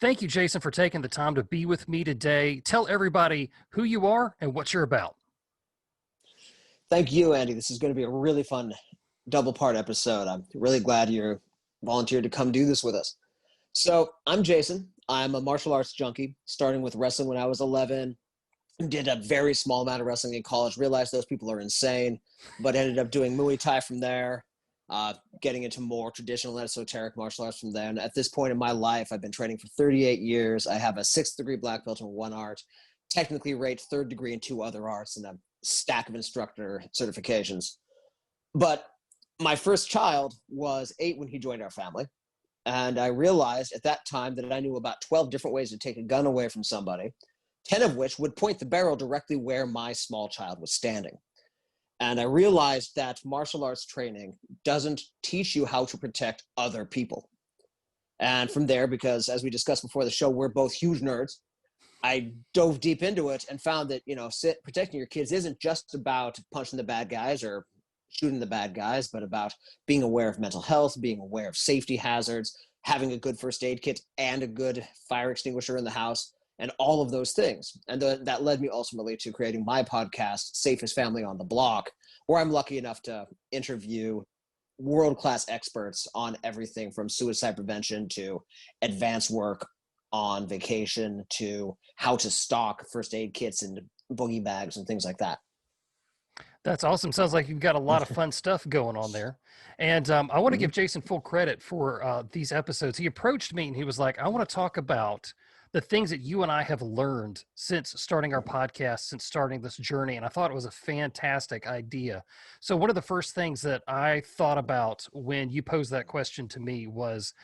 Thank you, Jason, for taking the time to be with me today. Tell everybody who you are and what you're about. Thank you, Andy. This is going to be a really fun double part episode. I'm really glad you volunteered to come do this with us. So I'm Jason. I'm a martial arts junkie, starting with wrestling when I was 11. Did a very small amount of wrestling in college, realized those people are insane, but ended up doing Muay Thai from there, getting into more traditional and esoteric martial arts from there. And at this point in my life, I've been training for 38 years. I have a 6th degree black belt in one art, technically rated 3rd degree in 2 other arts, and a stack of instructor certifications. But my first child was 8 when he joined our family. And I realized at that time that I knew about 12 different ways to take a gun away from somebody, 10 of which would point the barrel directly where my small child was standing. And I realized that martial arts training doesn't teach you how to protect other people. And from there, because as we discussed before the show, we're both huge nerds, I dove deep into it and found that, protecting your kids isn't just about punching the bad guys or shooting the bad guys, but about being aware of mental health, being aware of safety hazards, having a good first aid kit and a good fire extinguisher in the house, and all of those things. And that led me ultimately to creating my podcast, Safest Family on the Block, where I'm lucky enough to interview world-class experts on everything from suicide prevention to advanced work on vacation to how to stock first aid kits and boogie bags and things like that. That's awesome. Sounds like you've got a lot of fun stuff going on there. And I want to give Jason full credit for these episodes. He approached me and he was like, I want to talk about the things that you and I have learned since starting our podcast, since starting this journey. And I thought it was a fantastic idea. So one of the first things that I thought about when you posed that question to me was,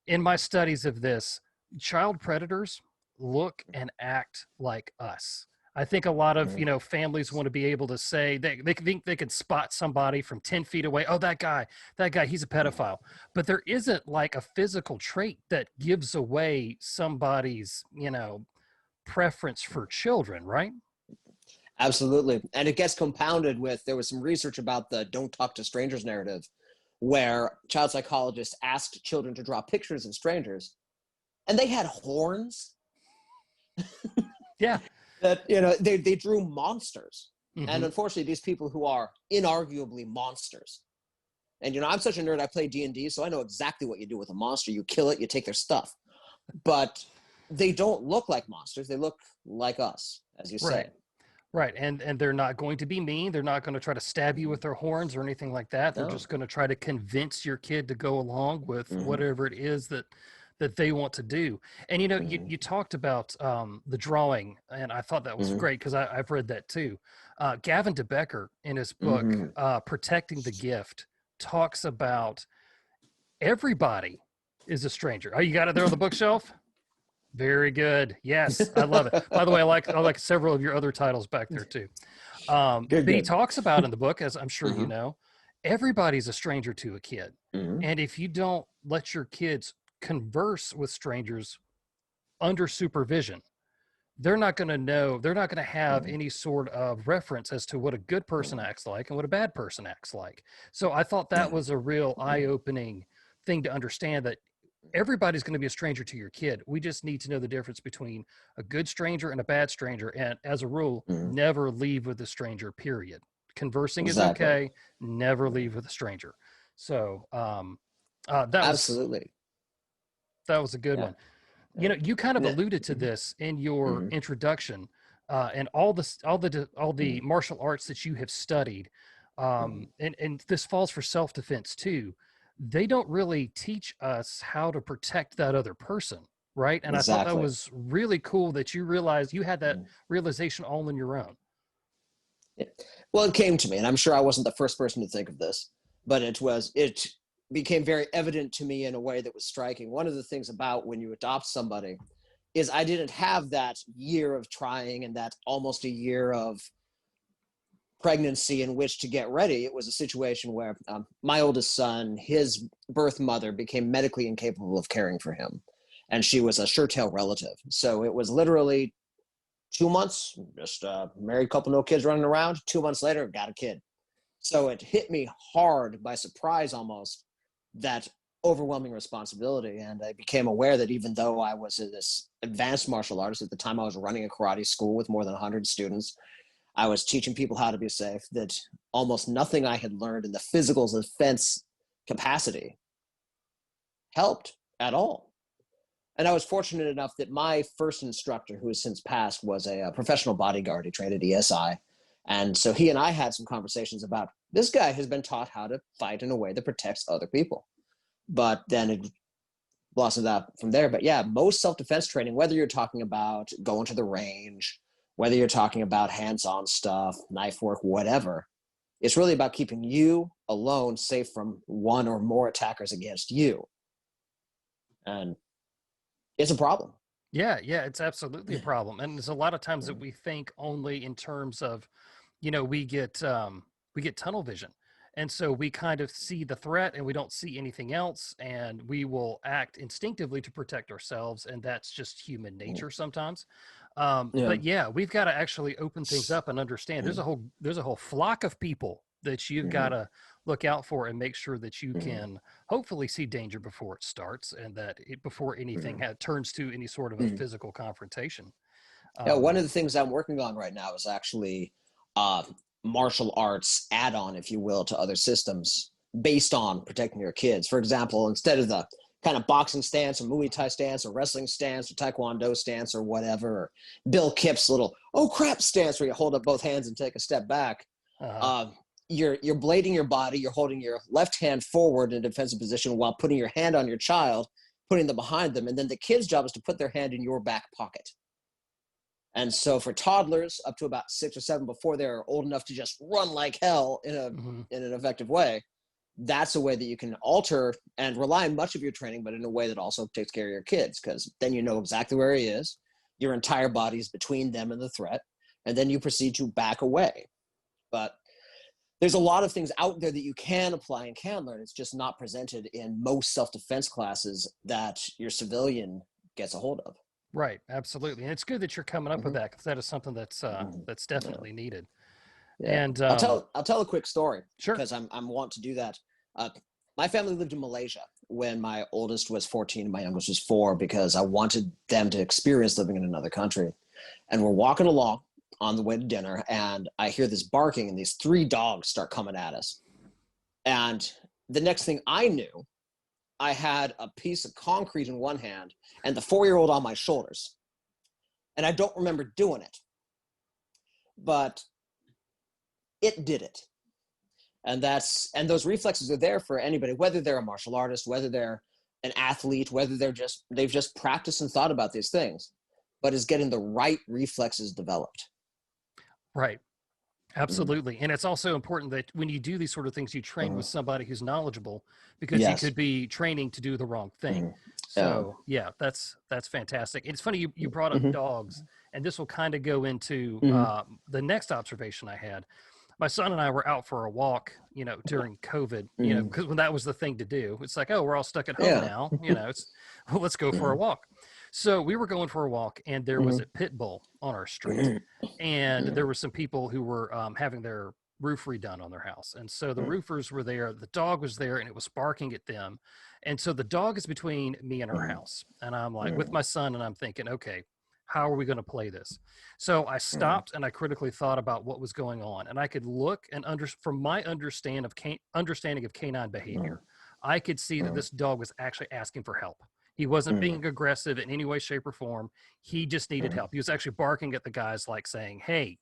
in my studies of this, child predators look and act like us. I think a lot of, families want to be able to say they think they can spot somebody from 10 feet away. Oh, that guy, he's a pedophile. But there isn't like a physical trait that gives away somebody's, preference for children, right? Absolutely. And it gets compounded with, there was some research about the don't talk to strangers narrative, where child psychologists asked children to draw pictures of strangers, and they had horns. Yeah. That, they drew monsters. Mm-hmm. And unfortunately, these people who are inarguably monsters. And, I'm such a nerd, I play D&D, so I know exactly what you do with a monster. You kill it, you take their stuff. But they don't look like monsters. They look like us, as you say. Right. And they're not going to be mean. They're not going to try to stab you with their horns or anything like that. They're just going to try to convince your kid to go along with whatever it is that they want to do. And, you talked about the drawing, and I thought that was great because I've read that too. Gavin DeBecker in his book, Protecting the Gift, talks about everybody is a stranger. Oh, you got it there on the bookshelf? Very good. Yes, I love it. By the way, I like several of your other titles back there too. But he talks about in the book, as I'm sure you know, everybody's a stranger to a kid. And if you don't let your kids converse with strangers under supervision, they're not going to know, they're not going to have any sort of reference as to what a good person acts like and what a bad person acts like. So I thought that was a real eye-opening thing to understand, that everybody's going to be a stranger to your kid. We just need to know the difference between a good stranger and a bad stranger. And as a rule, never leave with a stranger, period. Conversing is okay. Never leave with a stranger. So absolutely. That was a good one. You kind of alluded to this in your introduction, and all the martial arts that you have studied. And this falls for self-defense too. They don't really teach us how to protect that other person, right? And I thought that was really cool that you realized you had that realization all on your own. Well, it came to me, and I'm sure I wasn't the first person to think of this, but it became very evident to me in a way that was striking. One of the things about when you adopt somebody is I didn't have that year of trying and that almost a year of pregnancy in which to get ready. It was a situation where my oldest son, his birth mother became medically incapable of caring for him, and she was a sure-tail relative. So it was literally 2 months, just a married couple, no kids running around. 2 months later, got a kid. So it hit me hard by surprise almost that overwhelming responsibility. And I became aware that even though I was this advanced martial artist at the time, I was running a karate school with more than 100 students. I was teaching people how to be safe, that almost nothing I had learned in the physical defense capacity helped at all. And I was fortunate enough that my first instructor, who has since passed, was a professional bodyguard. He trained at ESI. And so he and I had some conversations about, this guy has been taught how to fight in a way that protects other people. But then it blossomed out from there. But yeah, most self-defense training, whether you're talking about going to the range, whether you're talking about hands-on stuff, knife work, whatever, it's really about keeping you alone, safe from one or more attackers against you. And it's a problem. Yeah, it's absolutely a problem. And there's a lot of times that we think only in terms of, we get tunnel vision. And so we kind of see the threat and we don't see anything else, and we will act instinctively to protect ourselves, and that's just human nature sometimes. Yeah. But yeah, we've got to actually open things up and understand there's a whole flock of people that you've got to look out for and make sure that you can hopefully see danger before it starts, and that before anything turns to any sort of a physical confrontation. Yeah, one of the things I'm working on right now is actually martial arts add-on, if you will, to other systems based on protecting your kids. For example, instead of the kind of boxing stance or Muay Thai stance or wrestling stance or Taekwondo stance or whatever, or Bill Kipp's little, oh crap stance where you hold up both hands and take a step back, you're blading your body, you're holding your left hand forward in a defensive position while putting your hand on your child, putting them behind them, and then the kid's job is to put their hand in your back pocket. And so for toddlers up to about 6 or 7, before they're old enough to just run like hell in an effective way, that's a way that you can alter and rely on much of your training, but in a way that also takes care of your kids, because then you know exactly where he is. Your entire body is between them and the threat, and then you proceed to back away. But there's a lot of things out there that you can apply and can learn. It's just not presented in most self-defense classes that your civilian gets a hold of. Right, absolutely. And it's good that you're coming up with that, because that is something that's definitely needed. Yeah. And I'll tell a quick story, sure, because I'm want to do that. My family lived in Malaysia when my oldest was 14 and my youngest was 4, because I wanted them to experience living in another country. And we're walking along on the way to dinner, and I hear this barking, and these 3 dogs start coming at us. And the next thing I knew, I had a piece of concrete in one hand and the 4-year-old on my shoulders. And I don't remember doing it, but it did it. And those reflexes are there for anybody, whether they're a martial artist, whether they're an athlete, whether they've just practiced and thought about these things, but is getting the right reflexes developed. Right. Absolutely. And it's also important that when you do these sort of things, you train with somebody who's knowledgeable, because you could be training to do the wrong thing. So yeah, that's fantastic. It's funny you brought up dogs, and this will kind of go into the next observation I had. My son and I were out for a walk, during COVID, because when that was the thing to do. It's like, oh, we're all stuck at home now, let's go for a walk. So we were going for a walk, and there was a pit bull on our street, and there were some people who were having their roof redone on their house. And so the roofers were there, the dog was there, and it was barking at them. And so the dog is between me and our house. And I'm like, with my son, and I'm thinking, okay, how are we going to play this? So I stopped and I critically thought about what was going on. And I could look and from my understanding of canine behavior, I could see that this dog was actually asking for help. He wasn't being aggressive in any way, shape, or form. He just needed help. He was actually barking at the guys, like saying, hey,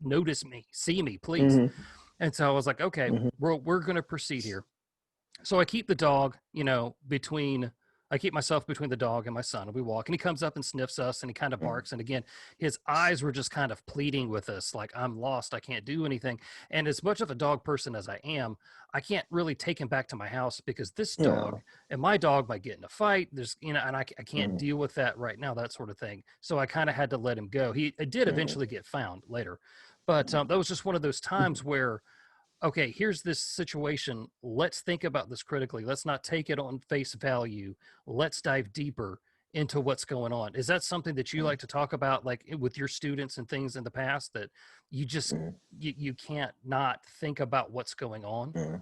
notice me, see me, please. And so I was like, okay, we're going to proceed here. So I keep the dog, I keep myself between the dog and my son, and we walk, and he comes up and sniffs us, and he kind of barks. And again, his eyes were just kind of pleading with us, like, I'm lost, I can't do anything. And as much of a dog person as I am, I can't really take him back to my house, because this dog and my dog might get in a fight. There's, and I can't deal with that right now, that sort of thing. So I kind of had to let him go. He did eventually get found later, but that was just one of those times where, okay, here's this situation. Let's think about this critically. Let's not take it on face value. Let's dive deeper into what's going on. Is that something that you like to talk about, like with your students and things in the past, that you just, you can't not think about what's going on?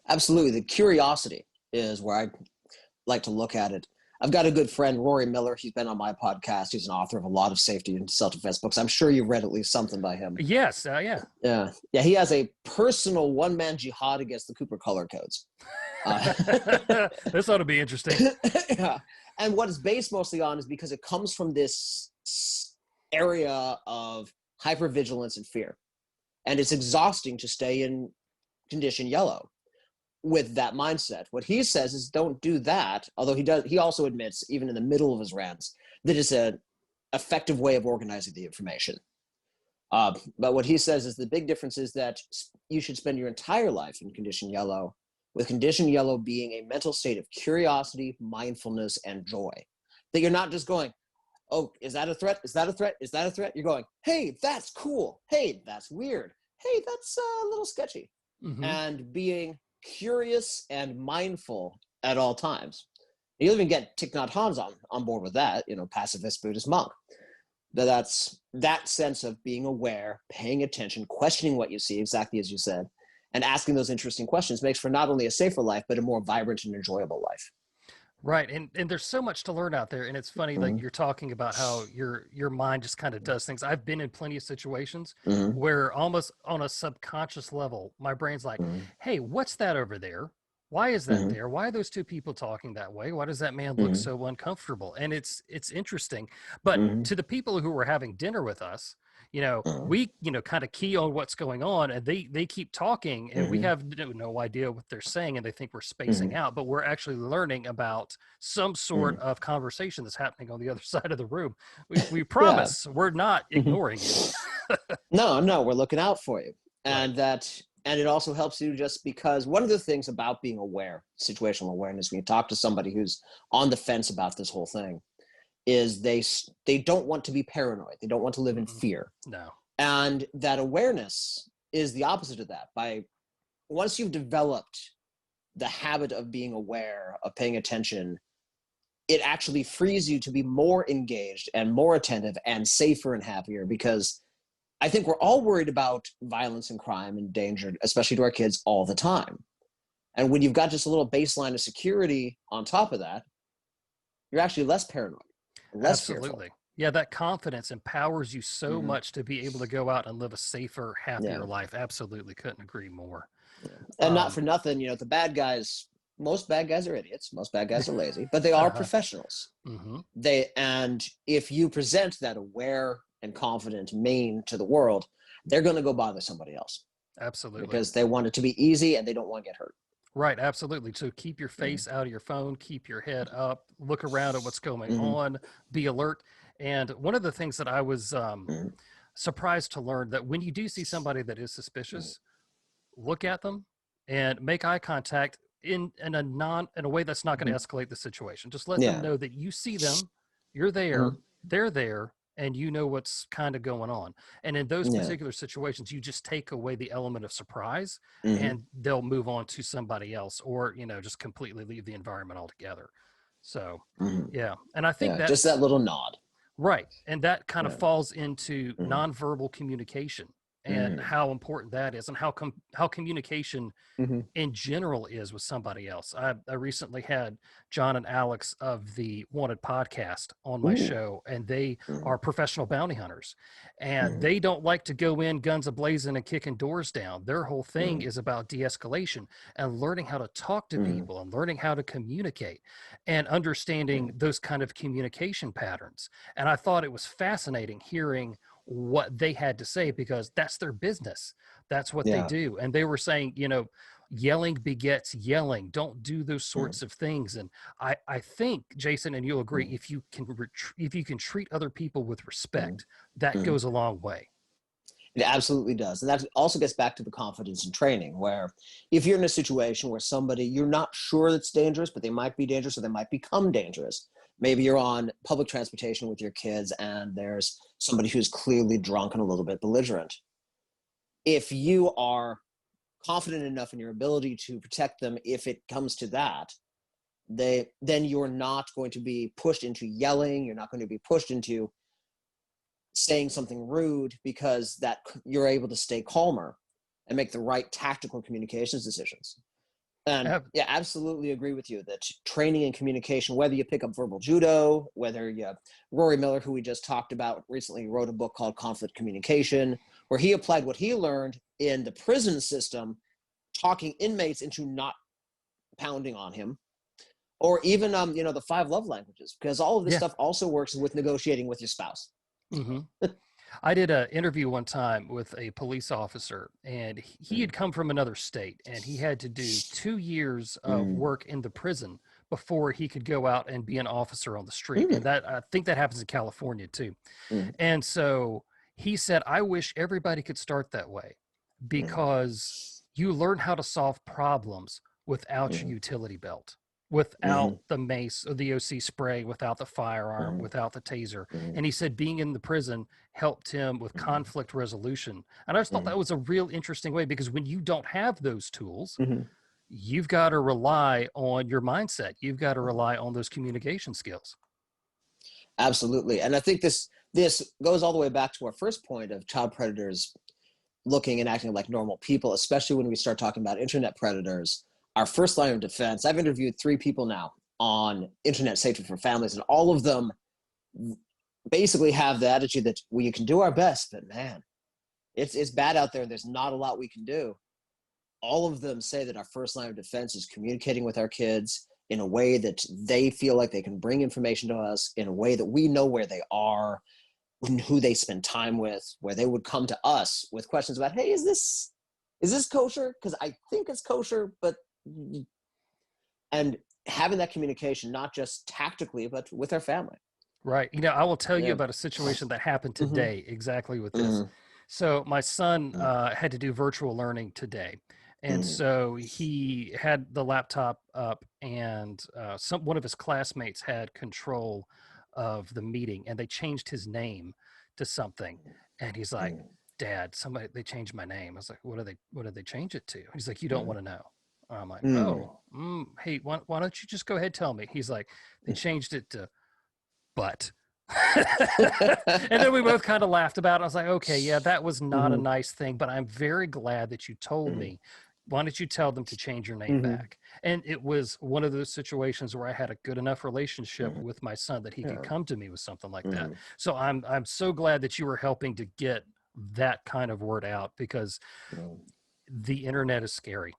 Absolutely. The curiosity is where I like to look at it. I've got a good friend, Rory Miller. He's been on my podcast. He's an author of a lot of safety and self-defense books. I'm sure you've read at least something by him. Yes, yeah. Yeah, he has a personal one-man jihad against the Cooper color codes. This ought to be interesting. Yeah. And what it's based mostly on is because it comes from this area of hypervigilance and fear. And it's exhausting to stay in condition yellow with that mindset. What he says is don't do that, although he also admits, even in the middle of his rants, that it's an effective way of organizing the information. But what he says is the big difference is that you should spend your entire life in condition yellow, with condition yellow being a mental state of curiosity, mindfulness, and joy. That you're not just going, oh, is that a threat? Is that a threat? Is that a threat? You're going, hey, that's cool. Hey, that's weird. Hey, that's a little sketchy. Mm-hmm. And being curious and mindful at all times. You'll even get Thich Nhat Hanh on board with that, pacifist Buddhist monk. That's that sense of being aware, paying attention, questioning what you see, exactly as you said, and asking those interesting questions makes for not only a safer life, but a more vibrant and enjoyable life. Right. And there's so much to learn out there. And it's funny, like you're talking about how your mind just kind of does things. I've been in plenty of situations where almost on a subconscious level, my brain's like, hey, what's that over there? Why is that there? Why are those two people talking that way? Why does that man look so uncomfortable? And it's interesting. But to the people who were having dinner with us, we, kind of key on what's going on, and they keep talking, and we have no idea what they're saying, and they think we're spacing out, but we're actually learning about some sort of conversation that's happening on the other side of the room. We promise we're not ignoring you. No, we're looking out for you. And and it also helps you just because one of the things about being aware, situational awareness, when you talk to somebody who's on the fence about this whole thing, is they don't want to be paranoid. They don't want to live in fear. No. And that awareness is the opposite of that. Once you've developed the habit of being aware, of paying attention, it actually frees you to be more engaged and more attentive and safer and happier, because I think we're all worried about violence and crime and danger, especially to our kids, all the time. And when you've got just a little baseline of security on top of that, you're actually less paranoid. Absolutely. Fearful. Yeah, that confidence empowers you so much to be able to go out and live a safer, happier life. Absolutely. Couldn't agree more. And not for nothing, the bad guys, most bad guys are idiots. Most bad guys are lazy, but they are professionals. And if you present that aware and confident mien to the world, they're going to go bother somebody else. Absolutely. Because they want it to be easy and they don't want to get hurt. Right, absolutely. So keep your face out of your phone, keep your head up, look around at what's going on, be alert. And one of the things that I was surprised to learn, that when you do see somebody that is suspicious, look at them and make eye contact in a way that's not going to escalate the situation. Just let them know that you see them, you're there, they're there, and you know what's kind of going on. And in those particular situations, you just take away the element of surprise and they'll move on to somebody else, or, just completely leave the environment altogether. So, yeah. And I think that's just that little nod. Right. And that kind of falls into nonverbal communication and how important that is, and how communication in general is with somebody else. I recently had John and Alex of the Wanted podcast on my show, and they are professional bounty hunters, and they don't like to go in guns a-blazing and kicking doors down. Their whole thing is about de-escalation and learning how to talk to people and learning how to communicate and understanding those kind of communication patterns. And I thought it was fascinating hearing what they had to say, because that's their business. That's what they do. And they were saying, yelling begets yelling. Don't do those sorts of things. And I think, Jason, and you'll agree, if you can treat other people with respect, that goes a long way. It absolutely does. And that also gets back to the confidence in training, where if you're in a situation where somebody, you're not sure that's dangerous, but they might be dangerous, or they might become dangerous. Maybe you're on public transportation with your kids and there's somebody who's clearly drunk and a little bit belligerent. If you are confident enough in your ability to protect them, if it comes to that, then you're not going to be pushed into yelling. You're not going to be pushed into saying something rude, because that you're able to stay calmer and make the right tactical communications decisions. And yeah, absolutely agree with you that training and communication, whether you pick up verbal judo, whether you, Rory Miller, who we just talked about recently, wrote a book called Conflict Communication, where he applied what he learned in the prison system, talking inmates into not pounding on him, or even the 5 love languages, because all of this stuff also works with negotiating with your spouse. Mm-hmm. I did an interview one time with a police officer, and he had come from another state, and he had to do 2 years of work in the prison before he could go out and be an officer on the street. And that, I think that happens in California too. And so he said, I wish everybody could start that way, because you learn how to solve problems without your utility belt, without the mace or the OC spray, without the firearm, without the taser. And he said being in the prison helped him with conflict resolution. And I just thought that was a real interesting way, because when you don't have those tools, you've got to rely on your mindset. You've got to rely on those communication skills. Absolutely. And I think this goes all the way back to our first point of child predators looking and acting like normal people, especially when we start talking about internet predators. Our first line of defense, I've interviewed 3 people now on internet safety for families, and all of them basically have the attitude that we can do our best, but man, it's bad out there. There's not a lot we can do. All of them say that our first line of defense is communicating with our kids in a way that they feel like they can bring information to us, in a way that we know where they are, who they spend time with, where they would come to us with questions about, hey, is this kosher? Because I think it's kosher, but, and having that communication, not just tactically, but with our family. Right. I will tell you about a situation that happened today exactly with this. So my son had to do virtual learning today. And so he had the laptop up, and one of his classmates had control of the meeting, and they changed his name to something. And he's like, Dad, they changed my name. I was like, what did they change it to? He's like, you don't want to know. I'm like, hey, why don't you just go ahead, tell me? He's like, they changed it to but. And then we both kind of laughed about it. I was like, okay, yeah, that was not a nice thing, but I'm very glad that you told me. Why don't you tell them to change your name back? And it was one of those situations where I had a good enough relationship with my son that he could come to me with something like that. So I'm so glad that you were helping to get that kind of word out, because the internet is scary.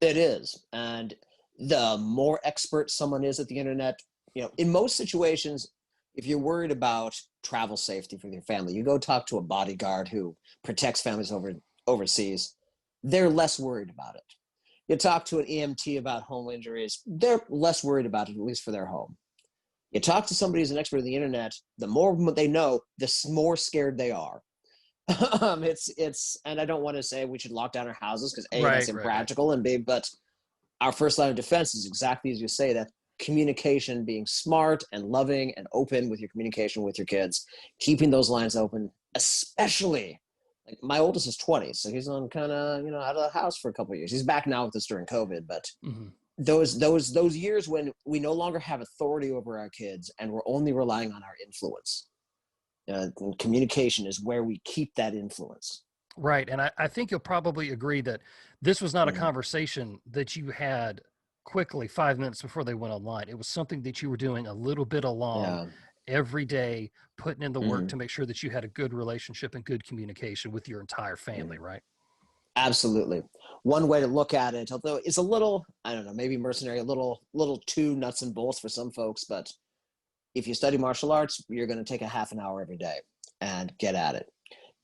It is. And the more expert someone is at the internet, in most situations, if you're worried about travel safety for your family, you go talk to a bodyguard who protects families overseas. They're less worried about it. You talk to an EMT about home injuries, they're less worried about it, at least for their home. You talk to somebody who's an expert on the internet, the more they know, the more scared they are. And I don't want to say we should lock down our houses, because that's impractical, and B, but our first line of defense is exactly as you say, that communication, being smart and loving and open with your communication with your kids, keeping those lines open, especially like my oldest is 20, so he's on kind of out of the house for a couple of years. He's back now with us during COVID, but those years when we no longer have authority over our kids and we're only relying on our influence, communication is where we keep that influence. Right. And I think you'll probably agree that this was not a conversation that you had quickly 5 minutes before they went online. It was something that you were doing a little bit along every day, putting in the work to make sure that you had a good relationship and good communication with your entire family, right? Absolutely. One way to look at it, although it's a little, I don't know, maybe mercenary, a little too nuts and bolts for some folks, but if you study martial arts, you're going to take a half an hour every day and get at it.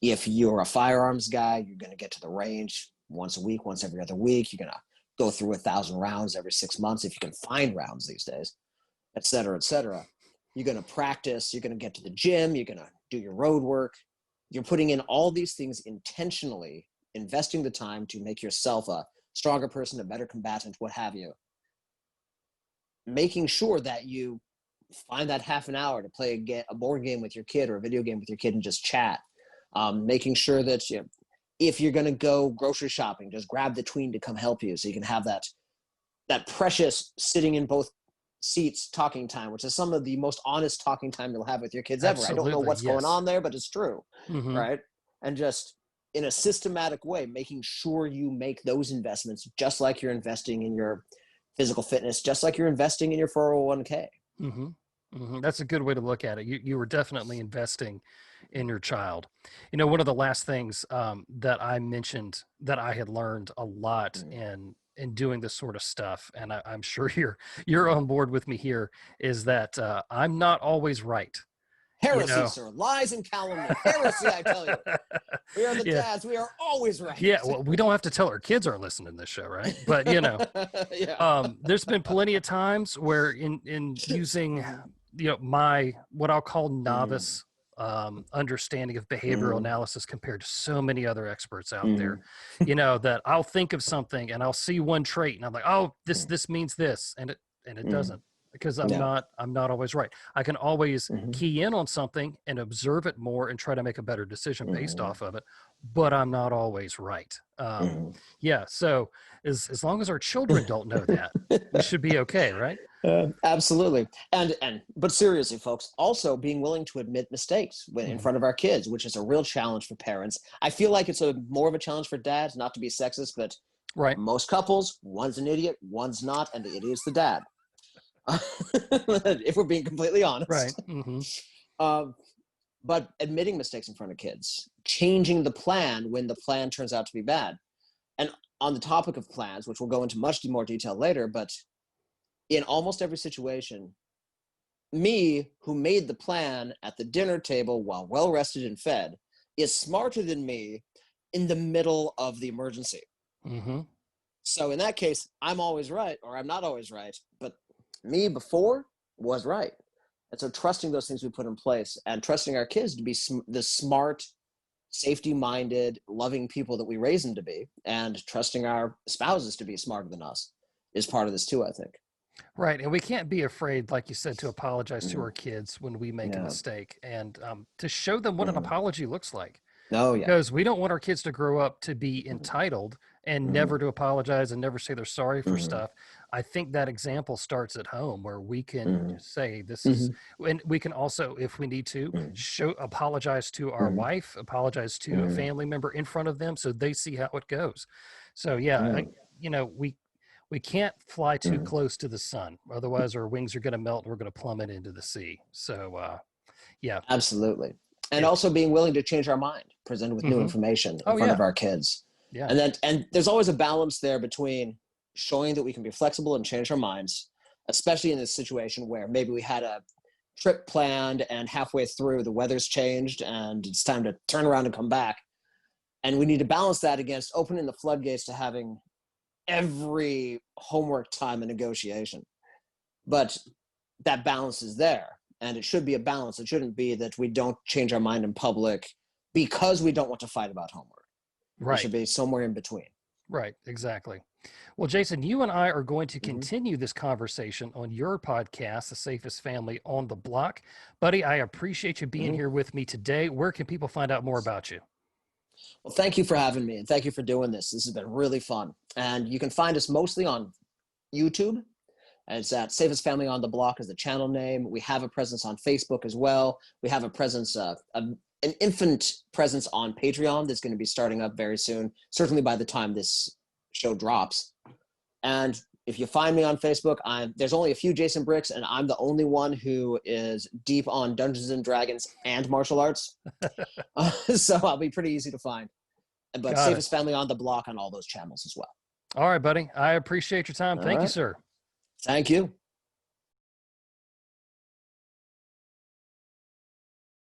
If you're a firearms guy, you're going to get to the range once a week, once every other week. You're going to go through 1,000 rounds every 6 months, if you can find rounds these days, et cetera, et cetera. You're going to practice. You're going to get to the gym. You're going to do your road work. You're putting in all these things intentionally, investing the time to make yourself a stronger person, a better combatant, what have you. Making sure that you find that half an hour to play a board game with your kid or a video game with your kid and just chat. Making sure that if you're going to go grocery shopping, just grab the tween to come help you, so you can have that precious sitting in both seats talking time, which is some of the most honest talking time you'll have with your kids ever. I don't know what's going on there, but it's true, right? And just in a systematic way, making sure you make those investments just like you're investing in your physical fitness, just like you're investing in your 401k. Mm-hmm. Mm-hmm. That's a good way to look at it. You were definitely investing in your child. One of the last things that I mentioned that I had learned a lot in doing this sort of stuff, and I'm sure you're on board with me here, is that I'm not always right. Heresy, sir. Lies and calumny. Heresy, I tell you. We are the Yeah. dads. We are always right. Yeah. Well, we don't have to tell our kids aren't listening to this show, right? But Yeah. there's been plenty of times where in using my what I'll call novice understanding of behavioral analysis compared to so many other experts out there, that I'll think of something and I'll see one trait and I'm like, oh, this means this, and it doesn't, because I'm not always right. I can always key in on something and observe it more and try to make a better decision based off of it, but I'm not always right. Yeah. So as long as our children don't know that, we should be okay, right? Absolutely. But seriously, folks, also being willing to admit mistakes in front of our kids, which is a real challenge for parents. I feel like it's more of a challenge for dads, not to be sexist, but most couples, one's an idiot, one's not, and the idiot's the dad. If we're being completely honest. Right. But admitting mistakes in front of kids, changing the plan when the plan turns out to be bad. And on the topic of plans, which we'll go into much more detail later, but in almost every situation, me, who made the plan at the dinner table while well rested and fed, is smarter than me in the middle of the emergency. So in that case, I'm always right, or I'm not always right, but me before was right. And so trusting those things we put in place and trusting our kids to be the smart, safety-minded, loving people that we raise them to be, and trusting our spouses to be smarter than us is part of this too, I think. Right. And we can't be afraid, like you said, to apologize to our kids when we make a mistake, and to show them what an apology looks like. Oh, because we don't want our kids to grow up to be entitled and never to apologize and never say they're sorry for stuff. I think that example starts at home, where we can say this is, and we can also, if we need to, apologize to our wife, apologize to a family member in front of them, so they see how it goes. So we can't fly too close to the sun, otherwise our wings are going to melt and we're going to plummet into the sea. So yeah, absolutely. And also being willing to change our mind, presented with new information in front of our kids. Yeah. And there's always a balance there between showing that we can be flexible and change our minds, especially in this situation where maybe we had a trip planned and halfway through the weather's changed and it's time to turn around and come back. And we need to balance that against opening the floodgates to having every homework time a negotiation. But that balance is there. And it should be a balance. It shouldn't be that we don't change our mind in public because we don't want to fight about homework. Right. It should be somewhere in between. Right. Exactly. Well, Jason, you and I are going to continue this conversation on your podcast, The Safest Family on the Block. Buddy, I appreciate you being here with me today. Where can people find out more about you? Well, thank you for having me, and thank you for doing this. This has been really fun. And you can find us mostly on YouTube. It's at Safest Family on the Block is the channel name. We have a presence on Facebook as well. We have a presence, an infant presence on Patreon that's going to be starting up very soon, certainly by the time this show drops. And if you find me on Facebook, there's only a few Jason Bricks, and I'm the only one who is deep on Dungeons and Dragons and martial arts. So I'll be pretty easy to find. But Safest Family on the Block on all those channels as well. All right, buddy. I appreciate your time. Thank you, sir. Thank you.